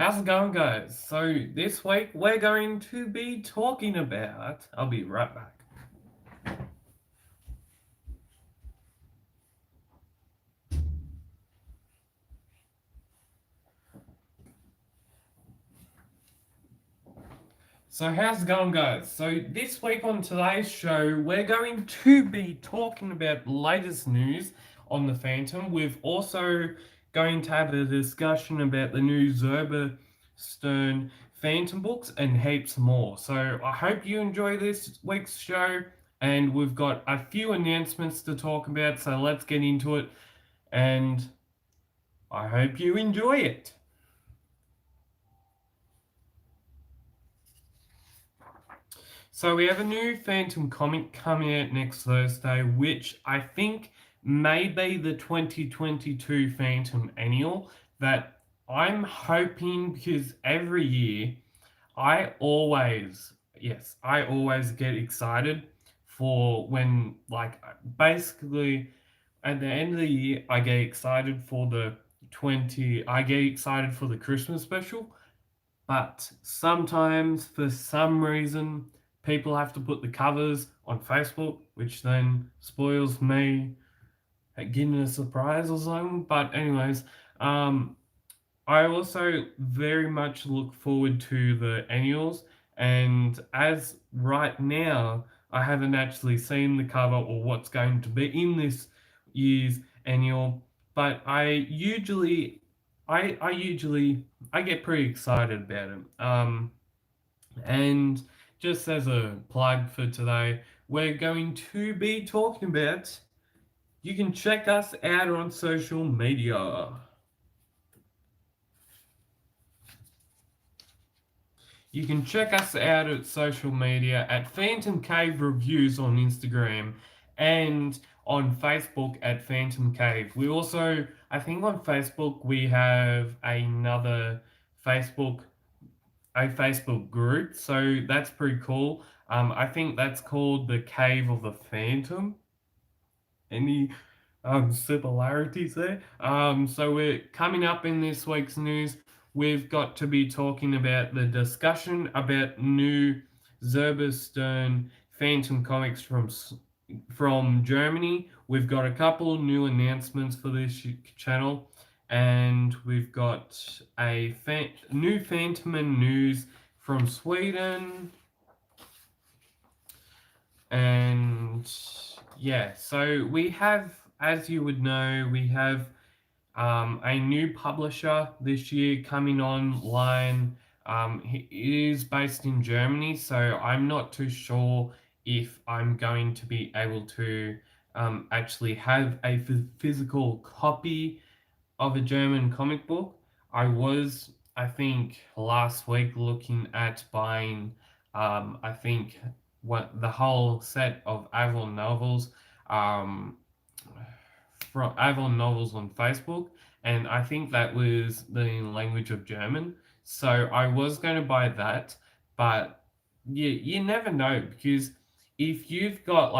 How's it going, guys? So, this week we're going to be talking about. I'll be right back. So, how's it going, guys? So, this week on today's show, we're going to be talking about the latest news on the Phantom. We've also going to have a discussion about the new Zerber Stern Phantom books and heaps more. So, I hope you enjoy this week's show, and we've got a few announcements to talk about. So, let's get into it, and I hope you enjoy it. So we have a new Phantom comic coming out next Thursday, which I think may be the 2022 Phantom Annual that I'm hoping, because every year I always get excited for when, like, basically at the end of the year I get excited for the Christmas special, but sometimes, for some reason, people have to put the covers on Facebook, which then spoils me getting a surprise or something. But, anyways, um, I also very much look forward to the annuals, and as right now, I haven't actually seen the cover or what's going to be in this year's annual, but I get pretty excited about it. And just as a plug for today, we're going to be talking about. You can check us out on social media. You can check us out at social media at Phantom Cave Reviews on Instagram and on Facebook at Phantom Cave. We also, I think on Facebook, we have Facebook, a Facebook group, so that's pretty cool. I think that's called the Cave of the Phantom. Any similarities there? So we're coming up in this week's news. We've got to be talking about the discussion about new Zerberstern Phantom comics from Germany. We've got a couple new announcements for this channel, and we've got new Phantom and news from Sweden. And yeah, so we have, as you would know, we have a new publisher this year coming online. He is based in Germany, so I'm not too sure if I'm going to be able to actually have a physical copy of a German comic book. I think, last week looking at buying, I think, the whole set of Avon novels, um, from Avon novels on Facebook, and I think that was the language of German. So I was going to buy that, but you never know, because if you've got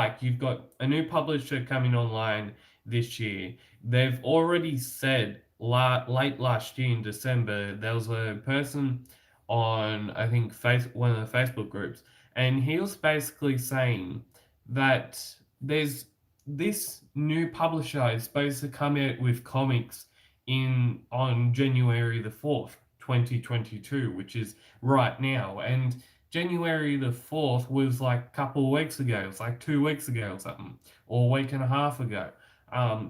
a new publisher coming online this year, they've already said late last year in December, there was a person on, I think, one of the Facebook groups, and he was basically saying that there's this new publisher is supposed to come out with comics in on January the 4th, 2022, which is right now. And January the 4th was like a couple of weeks ago. It was like 2 weeks ago or something, or a week and a half ago.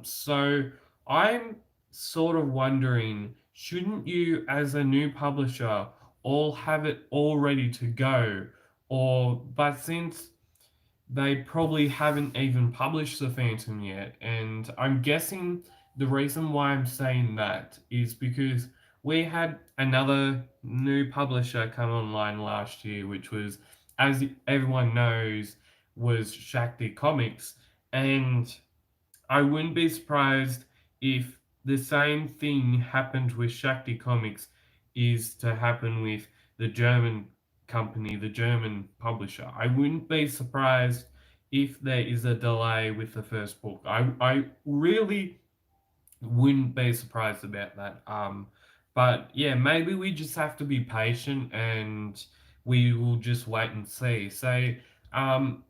So I'm sort of wondering, shouldn't you, as a new publisher, all have it all ready to go? But since they probably haven't even published the Phantom yet, and I'm guessing the reason why I'm saying that is because we had another new publisher come online last year, which was, as everyone knows, was Shakti Comics, and I wouldn't be surprised if the same thing happened with Shakti Comics is to happen with the German company, the German publisher. I wouldn't be surprised if there is a delay with the first book. I really wouldn't be surprised about that. But yeah, maybe we just have to be patient and we will just wait and see. So, um,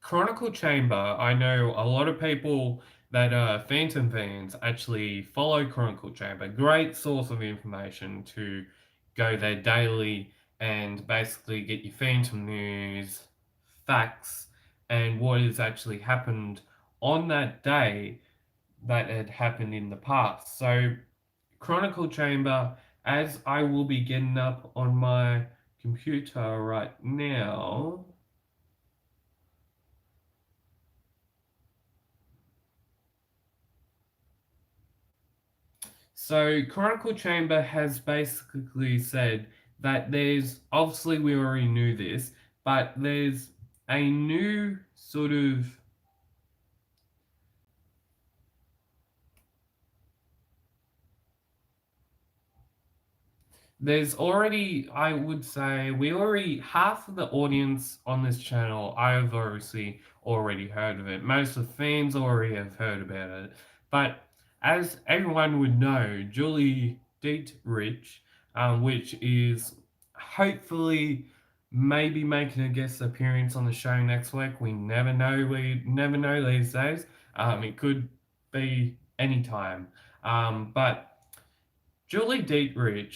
Chronicle Chamber, I know a lot of people that are Phantom fans actually follow Chronicle Chamber. Great source of information to go there daily and basically get your Phantom news, facts, and what has actually happened on that day that had happened in the past. So, Chronicle Chamber, as I will be getting up on my computer right now. So, Chronicle Chamber has basically said that there's obviously we already knew this, but there's a new sort of there's already, I would say, we already, half of the audience on this channel, I've obviously already heard of it. Most of the fans already have heard about it. But as everyone would know, Julie Dietrich, which is hopefully maybe making a guest appearance on the show next week. We never know. We never know these days. It could be any time. But Julie Dietrich,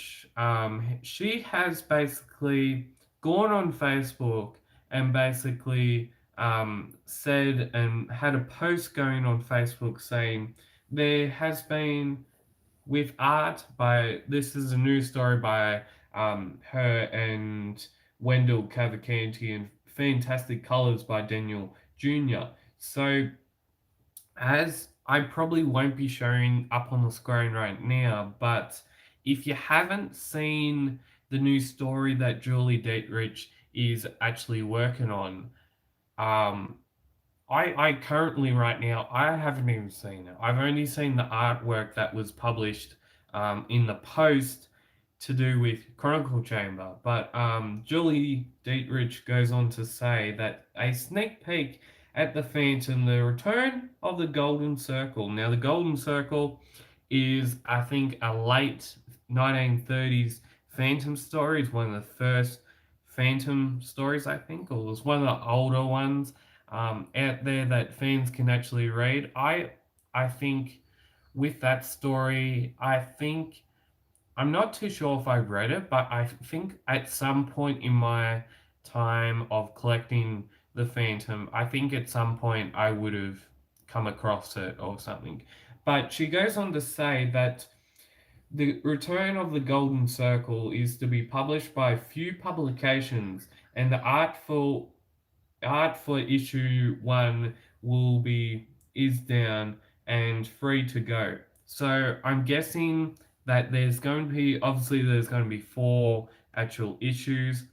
she has basically gone on Facebook and basically said and had a post going on Facebook saying there has been with art by this is a news story by her and Wendell Cavalcanti and Fantastic Colors by Daniel Jr. So as I probably won't be showing up on the screen right now, but if you haven't seen the new story that Julie Dietrich is actually working on, um, I currently right now I haven't even seen it. I've only seen the artwork that was published in the post to do with Chronicle Chamber. But Julie Dietrich goes on to say that a sneak peek at the Phantom, the return of the Golden Circle. Now, the Golden Circle is, I think, a late 1930s Phantom story. It's one of the first Phantom stories, I think, or it was one of the older ones out there that fans can actually read. I think with that story, I think I'm not too sure if I read it, but I think at some point in my time of collecting the Phantom, I think at some point I would have come across it or something. But she goes on to say that the return of the Golden Circle is to be published by a few publications, and the art for issue one will be is down and free to go. So I'm guessing that there's going to be obviously there's going to be four actual issues.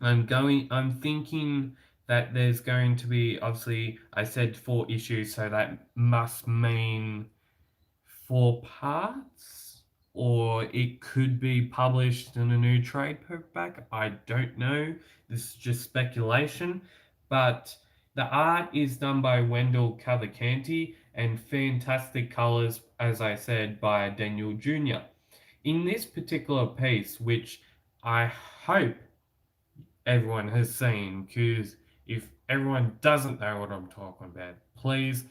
I'm thinking that there's going to be obviously I said four issues, so that must mean four parts, or it could be published in a new trade paperback. I don't know. This is just speculation. But the art is done by Wendell Cavalcanti and fantastic colors, as I said, by Daniel Jr. In this particular piece, which I hope everyone has seen, because if everyone doesn't know what I'm talking about, please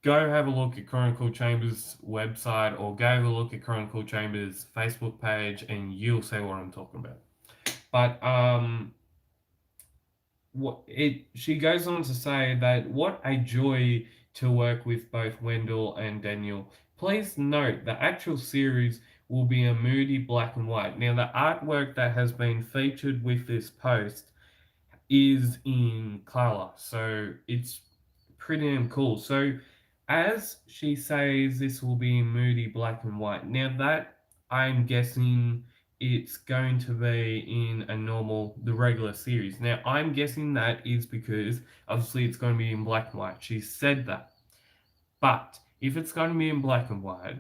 go have a look at Chronicle Chambers website or go have a look at Chronicle Chambers Facebook page and you'll see what I'm talking about. But what it she goes on to say that what a joy to work with both Wendell and Daniel. Please note the actual series will be a moody black and white. Now the artwork that has been featured with this post is in color, so it's pretty damn cool. So as she says, this will be in moody black and white. Now that I'm guessing it's going to be in the regular series. Now I'm guessing that is because obviously it's going to be in black and white. She said that. But if it's going to be in black and white,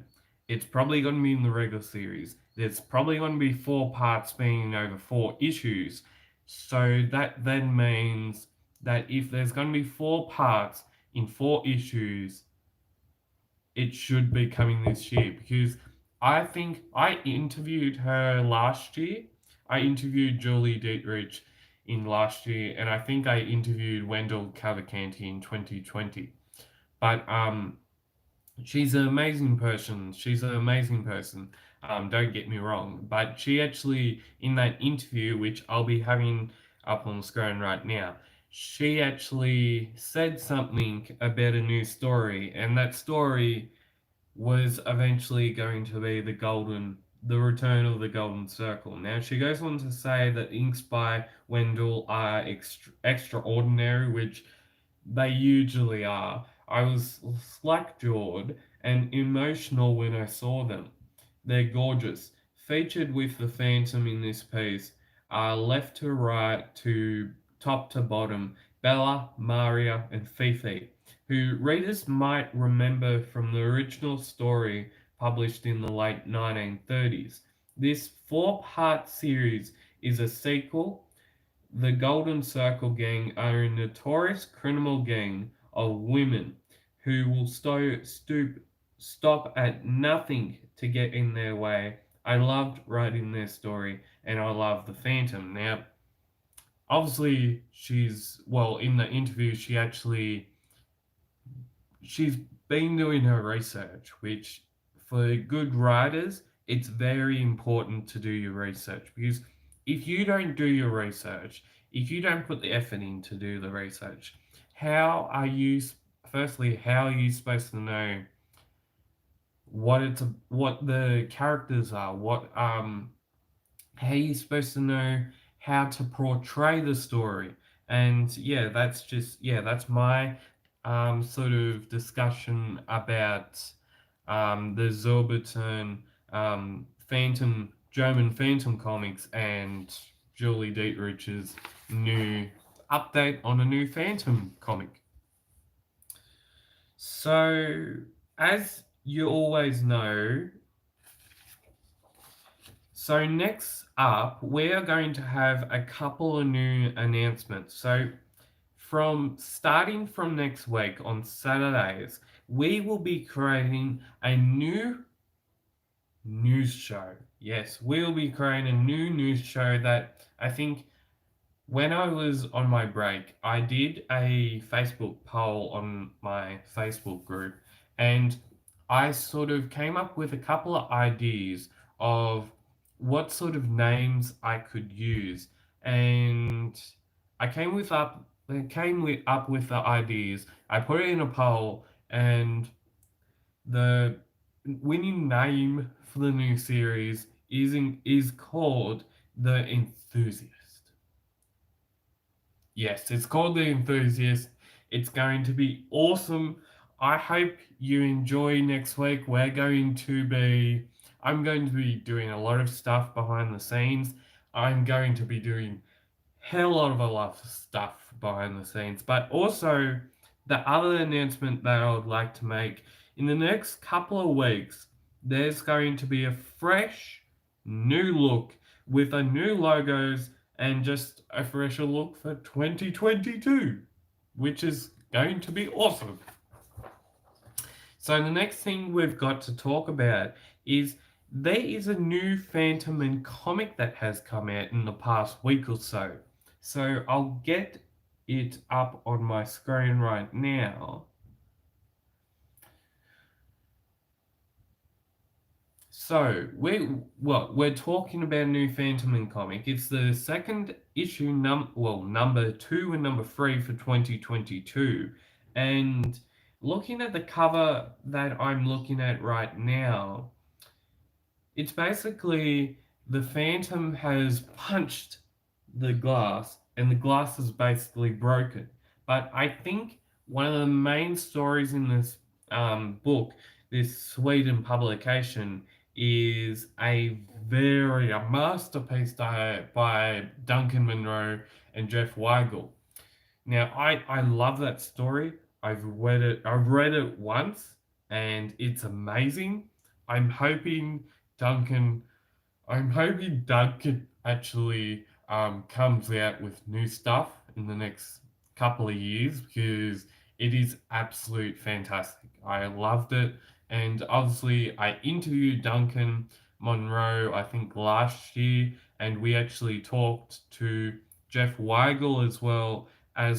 it's probably going to be in the regular series. There's probably going to be four parts being over four issues. So that then means that if there's going to be four parts in four issues, it should be coming this year because I think I interviewed her last year. I interviewed Julie Dietrich in last year, and I think I interviewed Wendell Cavalcanti in 2020. But she's an amazing person. She's an amazing person. Don't get me wrong. But she actually, in that interview, which I'll be having up on the screen right now, she actually said something about a new story, and that story was eventually going to be the return of the Golden Circle. Now she goes on to say that inks by Wendell are extraordinary, which they usually are. I was slack-jawed and emotional when I saw them. They're gorgeous. Featured with the Phantom in this piece are left to right to top to bottom Bella, Maria, and Fifi, who readers might remember from the original story published in the late 1930s. This four-part series is a sequel. The Golden Circle Gang are a notorious criminal gang of women who will stop at nothing to get in their way. I loved writing their story, and I love the Phantom. Now, obviously, in the interview, she's been doing her research, which for good writers, it's very important to do your research because if you don't do your research, if you don't put the effort in to do the research, how are you, firstly, how are you supposed to know what the characters are, how are you supposed to know how to portray the story? And yeah, that's my sort of discussion about the Zauberton German Phantom comics and Julie Dietrich's new update on a new Phantom comic. So, as you always know, so next up, we are going to have a couple of new announcements. So starting from next week on Saturdays, we will be creating a new news show. Yes, we'll be creating a new news show that I think when I was on my break, I did a Facebook poll on my Facebook group and I sort of came up with a couple of ideas of what sort of names I could use. And I came up with the ideas. I put it in a poll and the winning name for the new series is called The Enthusiast. Yes, it's called The Enthusiast. It's going to be awesome. I hope you enjoy next week. I'm going to be doing a lot of stuff behind the scenes. I'm going to be doing a lot of stuff behind the scenes. But also, the other announcement that I would like to make in the next couple of weeks, there's going to be a fresh new look with a new logos and just a fresher look for 2022, which is going to be awesome. So the next thing we've got to talk about is there is a new Phantom and comic that has come out in the past week or so. So I'll get it up on my screen right now. So we're talking about a new Phantom and comic. It's the second issue number 2 and number 3 for 2022. And looking at the cover that I'm looking at right now, it's basically the Phantom has punched the glass and the glass is basically broken. But I think one of the main stories in this book, this Sweden publication, is a masterpiece by Duncan Munro and Jeff Weigel. Now, I love that story. I've read it once, and it's amazing. I'm hoping Duncan. I'm hoping Duncan actually comes out with new stuff in the next couple of years because it is absolute fantastic. I loved it. And obviously, I interviewed Duncan Monroe, I think last year, and we actually talked to Jeff Weigel as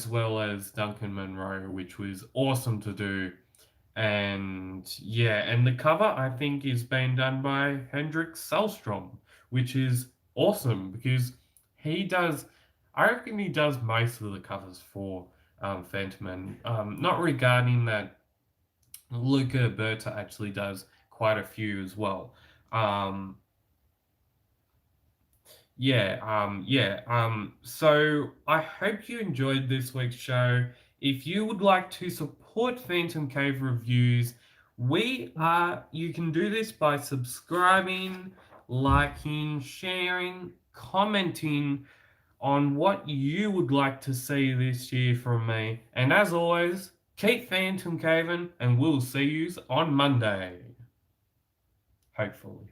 well as Duncan Monroe, which was awesome to do. And yeah, and the cover I think is being done by Hendrik Selstrom, which is awesome because he does, I reckon he does most of the covers for Phantom, and not regarding that, Luca Berta actually does quite a few as well. Um, so I hope you enjoyed this week's show. If you would like to support Phantom Cave Reviews, you can do this by subscribing, liking, sharing, commenting on what you would like to see this year from me. And as always, keep Phantom Caving, and we'll see you on Monday. Hopefully.